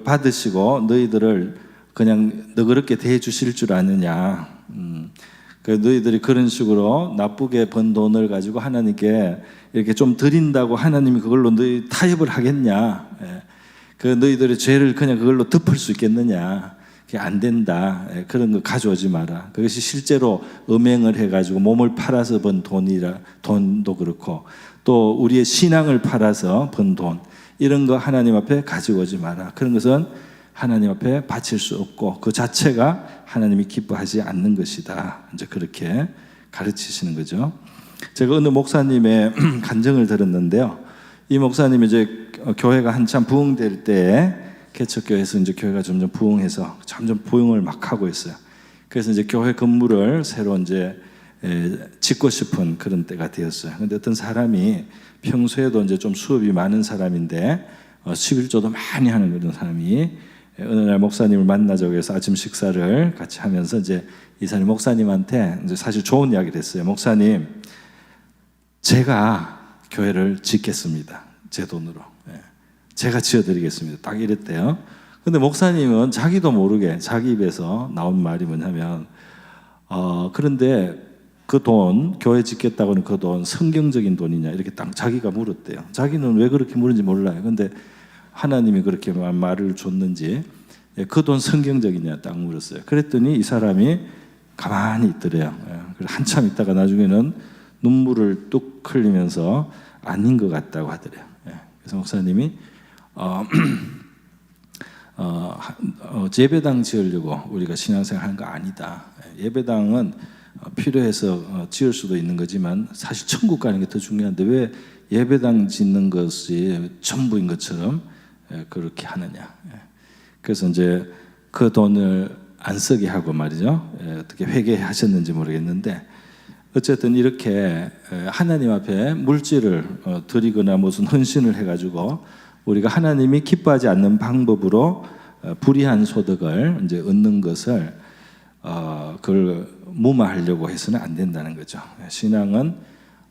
받으시고 너희들을 그냥 너그럽게 대해 주실 줄 아느냐. 너희들이 그런 식으로 나쁘게 번 돈을 가지고 하나님께 이렇게 좀 드린다고 하나님이 그걸로 너희 타협을 하겠냐. 너희들의 죄를 그냥 그걸로 덮을 수 있겠느냐. 그게 안 된다. 그런 거 가져오지 마라. 그것이 실제로 음행을 해가지고 몸을 팔아서 번 돈도 그렇고 또 우리의 신앙을 팔아서 번 돈 이런 거 하나님 앞에 가지고 오지 마라. 그런 것은 하나님 앞에 바칠 수 없고 그 자체가 하나님이 기뻐하지 않는 것이다. 이제 그렇게 가르치시는 거죠. 제가 어느 목사님의 간증을 들었는데요. 이 목사님이 이제 교회가 한참 부흥될 때에 개척교회에서 이제 교회가 점점 부흥해서 점점 부흥을 막 하고 있어요. 그래서 이제 교회 건물을 새로 이제 짓고 싶은 그런 때가 되었어요. 근데 어떤 사람이 평소에도 이제 좀 수업이 많은 사람인데 11조도 많이 하는 그런 사람이 어느 날 목사님을 만나자고 해서 아침 식사를 같이 하면서 이제 이 사람이 목사님한테 이제 사실 좋은 이야기를 했어요. 목사님, 제가 교회를 짓겠습니다. 제 돈으로. 제가 지어드리겠습니다. 딱 이랬대요. 근데 목사님은 자기도 모르게 자기 입에서 나온 말이 뭐냐면 그런데 그 돈, 교회 짓겠다고 하는 그 돈 성경적인 돈이냐 이렇게 딱 자기가 물었대요. 자기는 왜 그렇게 물은지 몰라요. 근데 하나님이 그렇게 말을 줬는지 그 돈 성경적이냐 딱 물었어요. 그랬더니 이 사람이 가만히 있더래요. 한참 있다가 나중에는 눈물을 뚝 흘리면서 아닌 것 같다고 하더래요. 그래서 목사님이 예배당 지으려고 우리가 신앙생활 하는 거 아니다. 예배당은 필요해서 지을 수도 있는 거지만 사실 천국 가는 게 더 중요한데 왜 예배당 짓는 것이 전부인 것처럼 그렇게 하느냐. 그래서 이제 그 돈을 안 쓰게 하고 말이죠. 어떻게 회개하셨는지 모르겠는데 어쨌든 이렇게 하나님 앞에 물질을 드리거나 무슨 헌신을 해가지고 우리가 하나님이 기뻐하지 않는 방법으로 불의한 소득을 이제 얻는 것을 그걸 무마하려고 해서는 안 된다는 거죠. 신앙은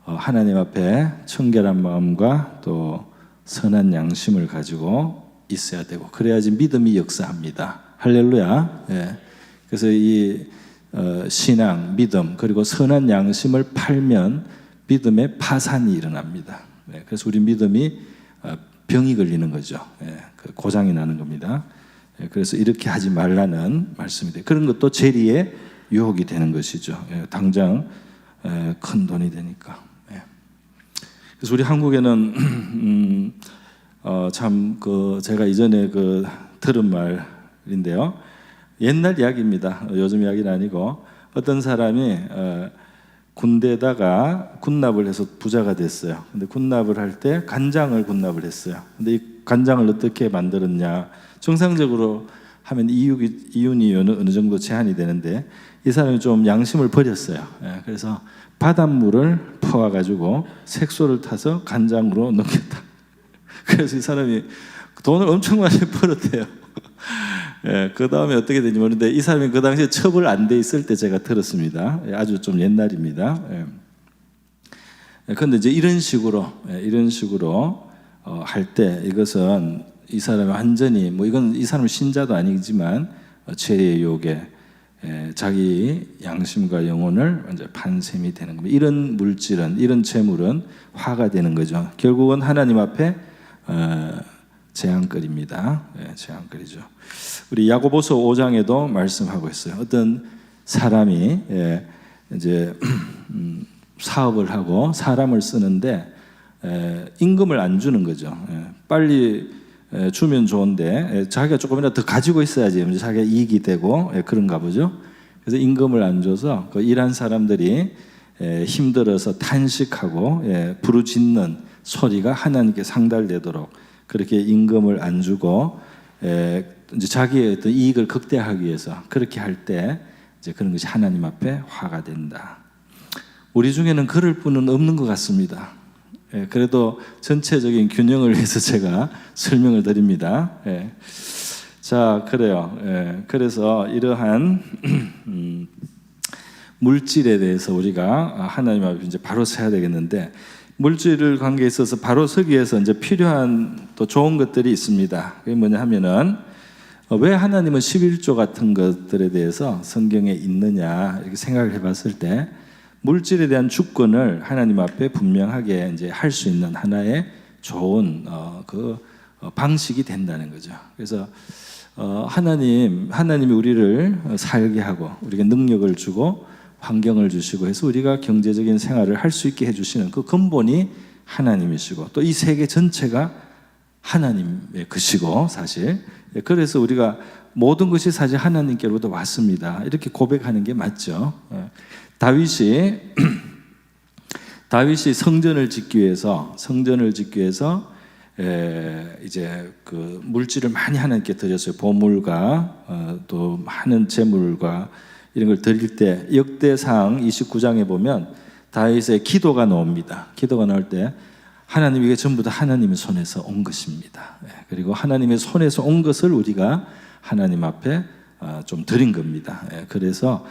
하나님 앞에 청결한 마음과 또 선한 양심을 가지고 있어야 되고 그래야지 믿음이 역사합니다. 할렐루야. 그래서 이 신앙, 믿음 그리고 선한 양심을 팔면 믿음의 파산이 일어납니다. 그래서 우리 믿음이 병이 걸리는 거죠. 고장이 나는 겁니다. 그래서 이렇게 하지 말라는 말씀이 돼요. 그런 것도 재리의 유혹이 되는 것이죠. 당장 큰 돈이 되니까. 그래서 우리 한국에는 참 제가 이전에 들은 말인데요. 옛날 이야기입니다. 요즘 이야기는 아니고 어떤 사람이 군대에다가 군납을 해서 부자가 됐어요. 근데 군납을 할 때 간장을 군납을 했어요. 근데 이 간장을 어떻게 만들었냐? 정상적으로 하면 이윤이는 어느 정도 제한이 되는데 이 사람이 좀 양심을 버렸어요. 그래서 바닷물을 퍼와가지고 색소를 타서 간장으로 넣겠다. 그래서 이 사람이 돈을 엄청 많이 벌었대요. 그 다음에 어떻게 되는지 모르는데 이 사람이 그 당시에 처벌 안 돼 있을 때 제가 들었습니다. 아주 좀 옛날입니다. 그런데 이제 이런 식으로 할 때 이것은 이 사람이 완전히 이건 이 사람은 신자도 아니지만 죄의 유혹에 자기 양심과 영혼을 완전 판셈이 되는 겁니다. 이런 물질은 이런 재물은 화가 되는 거죠. 결국은 하나님 앞에 재앙거리입니다. 재앙거리죠. 우리 야고보서 5장에도 말씀하고 있어요. 어떤 사람이 이제 사업을 하고 사람을 쓰는데 임금을 안 주는 거죠. 빨리 주면 좋은데 자기가 조금이라도 더 가지고 있어야지 자기가 이익이 되고 그런가 보죠. 그래서 임금을 안 줘서 그 일한 사람들이 힘들어서 탄식하고 부르짖는 소리가 하나님께 상달되도록 그렇게 임금을 안 주고 이제 자기의 어떤 이익을 극대화하기 위해서 그렇게 할 때 이제 그런 것이 하나님 앞에 화가 된다. 우리 중에는 그럴 분은 없는 것 같습니다. 그래도 전체적인 균형을 위해서 제가 설명을 드립니다. 자, 그래요. 그래서 이러한 물질에 대해서 우리가 하나님 앞에 이제 바로 서야 되겠는데, 물질 관계에 있어서 바로 서기 위해서 이제 필요한 또 좋은 것들이 있습니다. 그게 뭐냐 하면은, 왜 하나님은 11조 같은 것들에 대해서 성경에 있느냐 이렇게 생각을 해봤을 때, 물질에 대한 주권을 하나님 앞에 분명하게 이제 할 수 있는 하나의 좋은 방식이 된다는 거죠. 그래서 하나님이 우리를 살게 하고 우리에게 능력을 주고 환경을 주시고 해서 우리가 경제적인 생활을 할 수 있게 해주시는 그 근본이 하나님이시고, 또 이 세계 전체가 하나님의 것이고, 사실 그래서 우리가 모든 것이 사실 하나님께로부터 왔습니다. 이렇게 고백하는 게 맞죠. 다윗이 성전을 짓기 위해서 이제 그 물질을 많이 하나님께 드렸어요. 보물과 또 많은 재물과 이런 걸 드릴 때, 역대상 29장에 보면 다윗의 기도가 나옵니다. 기도가 나올 때 하나님, 이게 전부 다 하나님의 손에서 온 것입니다. 그리고 하나님의 손에서 온 것을 우리가 하나님 앞에 좀 드린 겁니다. 그래서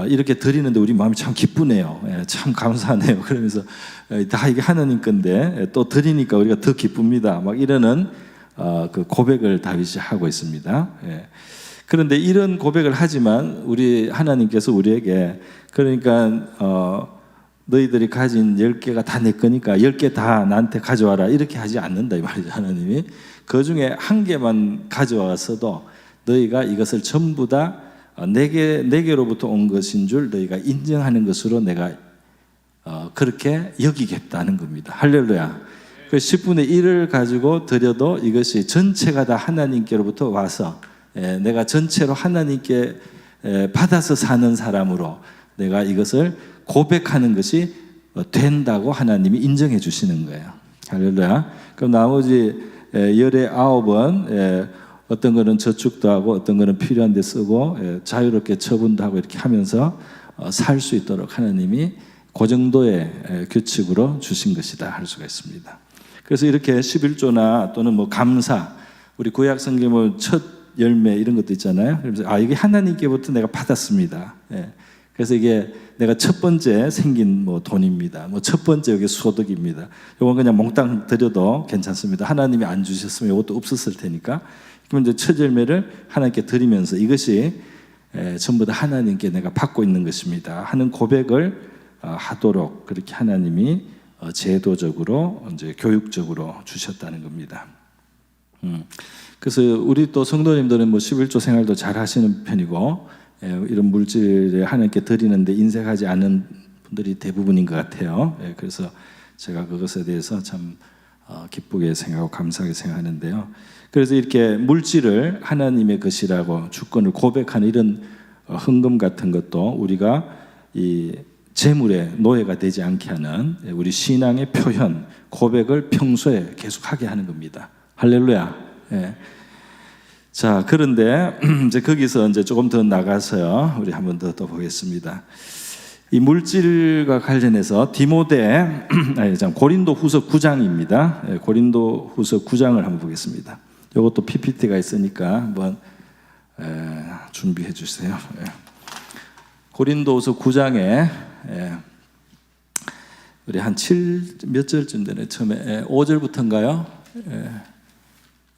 이렇게 드리는데 우리 마음이 참 기쁘네요. 참 감사하네요. 그러면서 다 이게 하나님 건데 또 드리니까 우리가 더 기쁩니다. 막 이러는 그 고백을 다윗이 하고 있습니다. 그런데 이런 고백을 하지만 우리 하나님께서 우리에게, 그러니까 너희들이 가진 10개가 다 내 거니까 10개 다 나한테 가져와라 이렇게 하지 않는다 이 말이죠. 하나님이 그 중에 한 개만 가져왔어도 너희가 이것을 전부 다 내게로부터 온 것인 줄 너희가 인정하는 것으로 내가 그렇게 여기겠다는 겁니다. 할렐루야. 그 10분의 1을 가지고 드려도 이것이 전체가 다 하나님께로부터 와서 내가 전체로 하나님께 받아서 사는 사람으로 내가 이것을 고백하는 것이 된다고 하나님이 인정해 주시는 거예요. 할렐루야. 그럼 나머지 19은 어떤 거는 저축도 하고 어떤 거는 필요한 데 쓰고 자유롭게 처분도 하고 이렇게 하면서 살 수 있도록 하나님이 그 정도의 규칙으로 주신 것이다 할 수가 있습니다. 그래서 이렇게 11조나 또는 뭐 감사, 우리 구약 성경은 첫 열매 이런 것도 있잖아요. 그래서 이게 하나님께부터 내가 받았습니다. 그래서 이게 내가 첫 번째 생긴 뭐 돈입니다. 뭐 첫 번째 여기 소득입니다. 이건 그냥 몽땅 드려도 괜찮습니다. 하나님이 안 주셨으면 이것도 없었을 테니까. 그럼 이제 첫 열매를 하나님께 드리면서 이것이 전부 다 하나님께 내가 받고 있는 것입니다 하는 고백을 하도록 그렇게 하나님이 제도적으로 이제 교육적으로 주셨다는 겁니다. 그래서 우리 또 성도님들은 뭐 11조 생활도 잘 하시는 편이고 이런 물질을 하나님께 드리는데 인색하지 않은 분들이 대부분인 것 같아요. 그래서 제가 그것에 대해서 참 기쁘게 생각하고 감사하게 생각하는데요. 그래서 이렇게 물질을 하나님의 것이라고 주권을 고백하는 이런 헌금 같은 것도 우리가 이 재물의 노예가 되지 않게 하는 우리 신앙의 표현, 고백을 평소에 계속하게 하는 겁니다. 할렐루야. 자, 그런데 이제 거기서 이제 조금 더 나가서요, 우리 한번 더 보겠습니다. 이 물질과 관련해서 고린도후서 9장입니다. 고린도후서 9장을 한번 보겠습니다. 이것도 PPT가 있으니까 한번 준비해 주세요. 고린도후서 9장에 우리 한 몇 절쯤 되네. 처음에 5절부터인가요?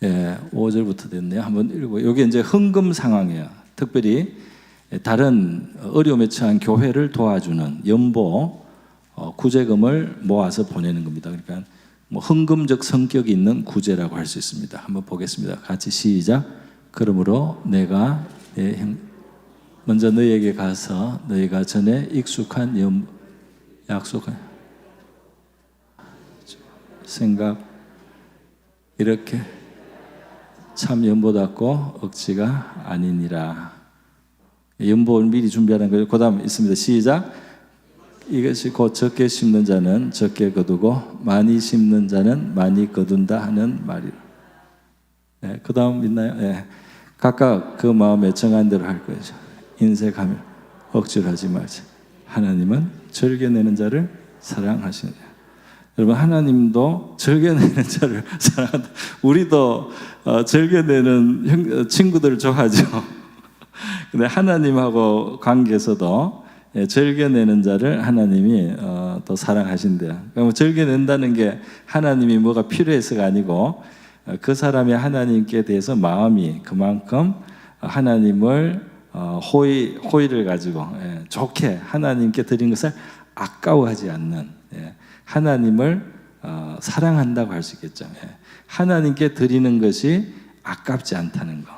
5절부터 됐네요. 한번 읽고. 여기 이제 헌금 상황이에요. 특별히 다른 어려움에 처한 교회를 도와주는 연보 구제금을 모아서 보내는 겁니다. 그러니까 뭐 헌금적 성격이 있는 구제라고 할 수 있습니다. 한번 보겠습니다. 같이 시작. 그러므로 내가 먼저 너희에게 가서 너희가 전에 익숙한 약속한 생각 이렇게 참 연보답고 억지가 아니니라. 연보를 미리 준비하는 거예요. 그 다음 있습니다. 시작. 이것이 곧 적게 심는 자는 적게 거두고 많이 심는 자는 많이 거둔다 하는 말이라. 그 다음 있나요? 각각 그 마음에 정한 대로 할 거죠. 인색하며 억지로 하지 말자. 하나님은 즐겨내는 자를 사랑하시느냐. 여러분, 하나님도 즐겨내는 자를 사랑한다. 우리도 즐겨내는 친구들을 좋아하죠. 근데 하나님하고 관계에서도 즐겨내는 자를 하나님이 더 사랑하신대요. 그러면 즐겨낸다는 게 하나님이 뭐가 필요해서가 아니고 그 사람이 하나님께 대해서 마음이 그만큼 하나님을 호의를 가지고 좋게 하나님께 드린 것을 아까워하지 않는, 하나님을 사랑한다고 할 수 있겠죠. 하나님께 드리는 것이 아깝지 않다는 거.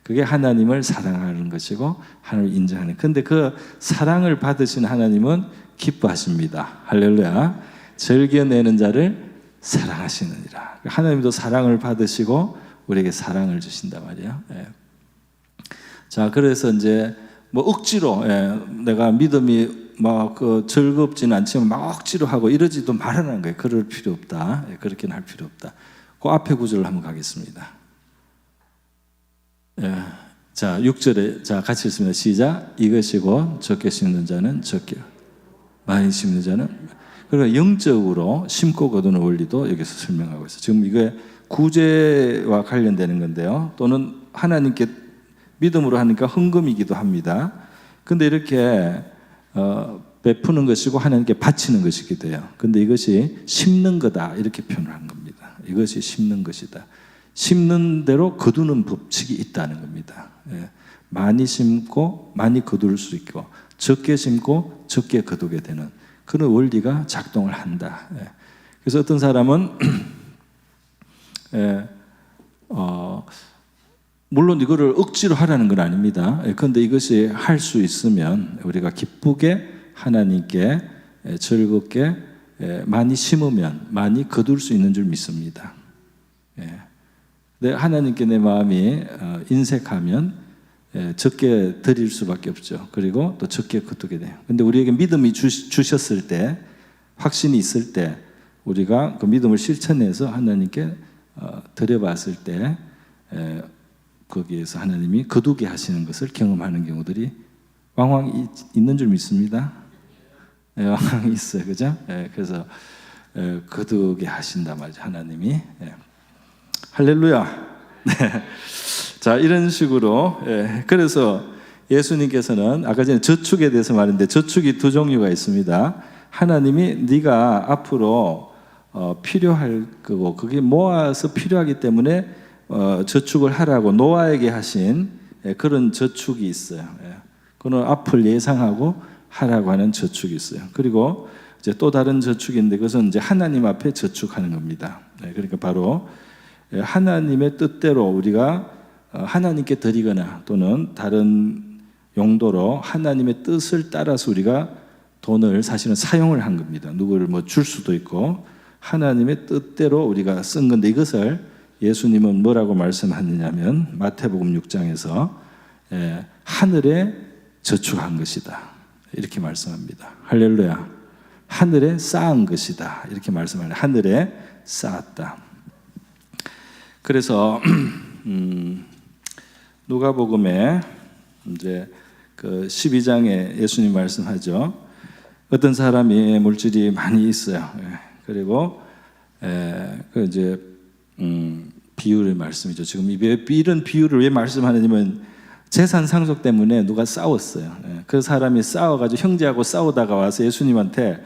그게 하나님을 사랑하는 것이고 하나님을 인정하는. 근데 그 사랑을 받으신 하나님은 기뻐하십니다. 할렐루야. 즐겨내는 자를 사랑하시느니라. 하나님도 사랑을 받으시고 우리에게 사랑을 주신단 말이에요. 자, 그래서 이제 뭐 억지로 내가 믿음이 막 즐겁지는 않지만 막 억지로 하고 이러지도 말하는 거예요. 그럴 필요 없다. 그렇게는 할 필요 없다. 그 앞에 구절을 한번 가겠습니다. 자, 6절에 자 같이 읽습니다. 시작. 이것이고 적게 심는 자는 적게, 많이 심는 자는. 그러니까 영적으로 심고 거두는 원리도 여기서 설명하고 있어요. 지금 이게 구제와 관련되는 건데요. 또는 하나님께 믿음으로 하니까 헌금이기도 합니다. 근데 이렇게 베푸는 것이고 하나님께 바치는 것이기도 해요. 근데 이것이 심는 거다 이렇게 표현을 한 겁니다. 이것이 심는 것이다. 심는 대로 거두는 법칙이 있다는 겁니다. 많이 심고 많이 거둘 수 있고 적게 심고 적게 거두게 되는 그런 원리가 작동을 한다. 그래서 어떤 사람은 물론 이거를 억지로 하라는 건 아닙니다. 그런데 이것이 할 수 있으면 우리가 기쁘게 하나님께 즐겁게 많이 심으면 많이 거둘 수 있는 줄 믿습니다. 근데 하나님께 내 마음이 인색하면 적게 드릴 수밖에 없죠. 그리고 또 적게 거두게 돼요. 근데 우리에게 믿음이 주셨을 때, 확신이 있을 때 우리가 그 믿음을 실천해서 하나님께 드려봤을 때 거기에서 하나님이 거두게 하시는 것을 경험하는 경우들이 왕왕 있는 줄 믿습니다. 왕왕 있어요, 그죠? 그래서 거두게 하신단 말이죠, 하나님이. 할렐루야. 자, 이런 식으로. 그래서 예수님께서는 아까 전에 저축에 대해서 말했는데 저축이 두 종류가 있습니다. 하나님이 네가 앞으로 필요할 거고 그게 모아서 필요하기 때문에 저축을 하라고 노아에게 하신 그런 저축이 있어요. 그는 앞을 예상하고 하라고 하는 저축이 있어요. 그리고 이제 또 다른 저축인데 그것은 이제 하나님 앞에 저축하는 겁니다. 그러니까 바로 하나님의 뜻대로 우리가 하나님께 드리거나 또는 다른 용도로 하나님의 뜻을 따라서 우리가 돈을 사실은 사용을 한 겁니다. 누구를 뭐 줄 수도 있고 하나님의 뜻대로 우리가 쓴 건데 이것을 예수님은 뭐라고 말씀하느냐면 마태복음 6장에서 하늘에 저축한 것이다 이렇게 말씀합니다. 할렐루야. 하늘에 쌓은 것이다 이렇게 말씀합니다. 하늘에 쌓았다. 그래서 누가복음에 이제 그 12장에 예수님 말씀하죠. 어떤 사람이 물질이 많이 있어요. 그리고 그 이제 비유의 말씀이죠. 지금 이런 비유를 왜 말씀하느냐면 재산 상속 때문에 누가 싸웠어요. 그 사람이 싸워가지고 형제하고 싸우다가 와서 예수님한테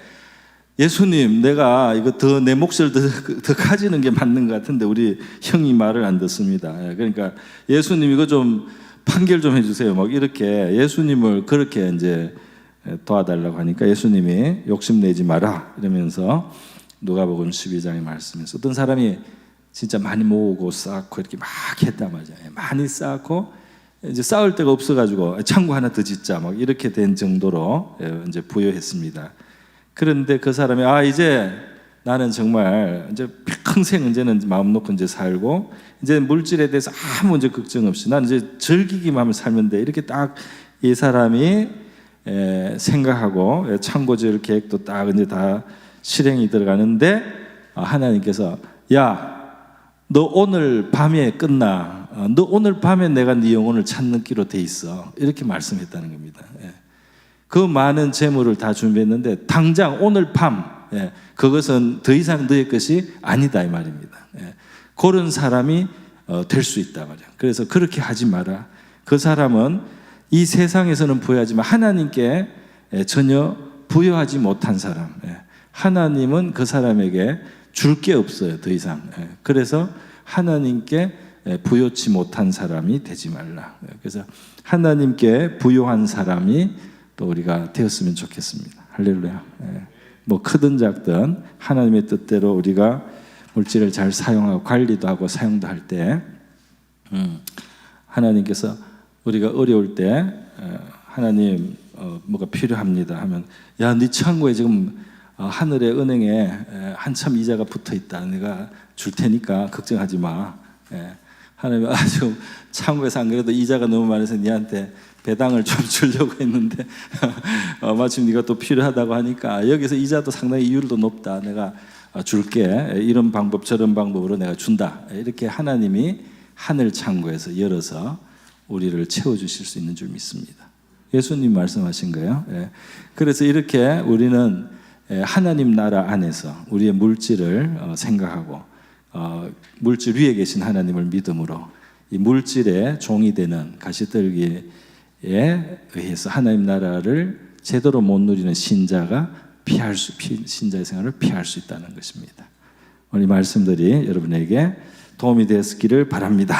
예수님, 내가 이거 더 내 몫을 더 가지는 게 맞는 것 같은데 우리 형이 말을 안 듣습니다. 그러니까 예수님 이거 좀 판결 좀 해주세요. 막 이렇게 예수님을 그렇게 이제 도와달라고 하니까 예수님이 욕심내지 마라 이러면서 누가복음 12장의 말씀에서 어떤 사람이 진짜 많이 모으고 쌓고 이렇게 막 했단 말이에요. 많이 쌓고 이제 쌓을 데가 없어가지고 창고 하나 더 짓자 막 이렇게 된 정도로 이제 부여했습니다. 그런데 그 사람이 이제 나는 정말 이제 평생 이제는 마음 놓고 이제 살고 이제 물질에 대해서 아무 이제 걱정 없이 나는 이제 즐기기만 하면 살면 돼 이렇게 딱 이 사람이 생각하고 창고 지을 계획도 딱 이제 다 실행이 들어가는데 하나님께서 야, 너 오늘 밤에 끝나. 너 오늘 밤에 내가 네 영혼을 찾는 기로 돼 있어. 이렇게 말씀했다는 겁니다. 그 많은 재물을 다 준비했는데 당장 오늘 밤 예, 그것은 더 이상 너의 것이 아니다 이 말입니다. 예, 그런 사람이 될 수 있다 말이야. 그래서 그렇게 하지 마라. 그 사람은 이 세상에서는 부여하지만 하나님께 전혀 부여하지 못한 사람. 예, 하나님은 그 사람에게 줄 게 없어요, 더 이상. 예, 그래서 하나님께 부여치 못한 사람이 되지 말라. 예, 그래서 하나님께 부여한 사람이 또 우리가 되었으면 좋겠습니다. 할렐루야. 예, 뭐 크든 작든 하나님의 뜻대로 우리가 물질을 잘 사용하고 관리도 하고 사용도 할 때 하나님께서 우리가 어려울 때 하나님 뭐가 필요합니다 하면 야, 네 창고에 지금 하늘의 은행에 한참 이자가 붙어 있다. 내가 줄 테니까 걱정하지 마. 하나님 지금 창고에서 안 그래도 이자가 너무 많아서 네한테 배당을 좀 주려고 했는데 마침 네가 또 필요하다고 하니까 여기서 이자도 상당히 이율도 높다. 내가 줄게. 이런 방법 저런 방법으로 내가 준다. 이렇게 하나님이 하늘 창고에서 열어서 우리를 채워주실 수 있는 줄 믿습니다. 예수님 말씀하신 거예요. 그래서 이렇게 우리는 하나님 나라 안에서 우리의 물질을 생각하고 물질 위에 계신 하나님을 믿음으로 이 물질의 종이 되는 가시떨기에 의해서 하나님 나라를 제대로 못 누리는 신자가 신자의 생활을 피할 수 있다는 것입니다. 오늘 이 말씀들이 여러분에게 도움이 되었기를 바랍니다.